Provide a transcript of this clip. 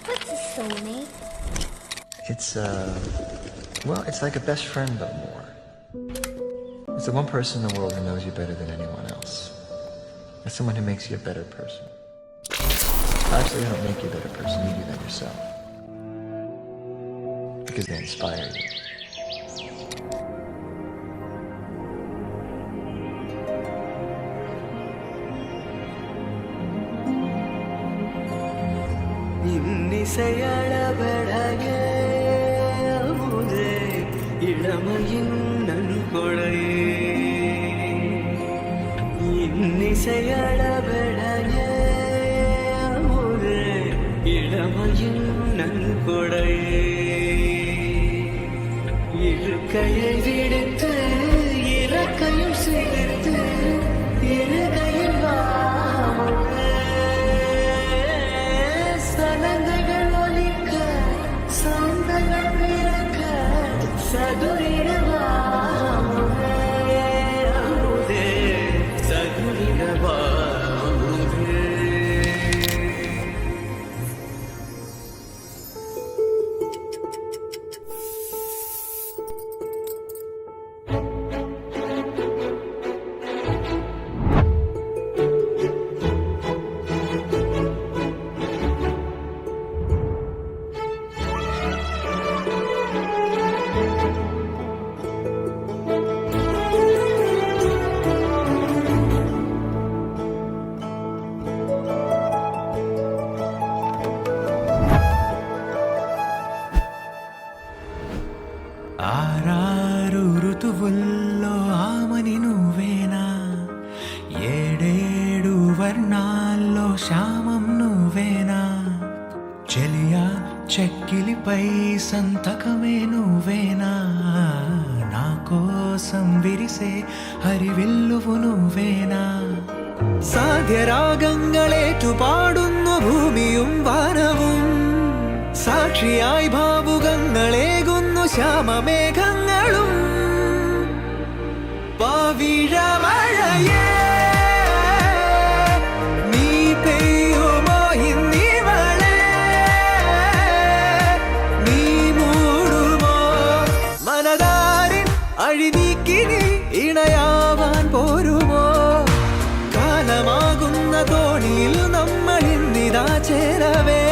What's a soulmate? It's like a best friend, but more. It's the one person in the world who knows you better than anyone else. It's someone who makes you a better person. Actually, they don't make you a better person, you do that yourself. Because they inspire you. இன்னிசையளபடகே அமுதே இளமையின் நன்கொடையே இன்னிசையளபடகே அமுதே இளமையின் நன்கொடையே இருக்கையை விடுத்து இறக்கையும் சேர்த்து இருகையில் வாமுதே சனங்கள் ஒலிக்க சாந்தங்கள் பிறக்க சதுரிடவாமுதே அமுதே சதுரிடவாமுதே ఆరారు ఋతువుల్లో ఆమని నువ్వేనా ఏడేడు వర్ణాల్లో శ్యామం నువ్వేనా చెలియా చెక్కిలిపై సంతకమే నువ్వేనా నా కోసం విరిసే హరివిల్లువు నువ్వేనా സാധ്യരാഗങ്ങളേറ്റു പാടുന്നു ഭൂമിയും വാനവും സാക്ഷിയായി ഭാവുകങ്ങളേകുന്നു ശ്യാമമേഘങ്ങളും പവിഴമഴയേ നീ പെയ്യുമോ ഇന്നിവളെ നീ മൂടുമോ മനതാരിൻ അഴിനീക്കി നീ ഇണയാവാൻ പോരുമോ കാലമാകുന്ന തോണിയിൽ നമ്മൾ ഇന്നിതാ ചേരവേ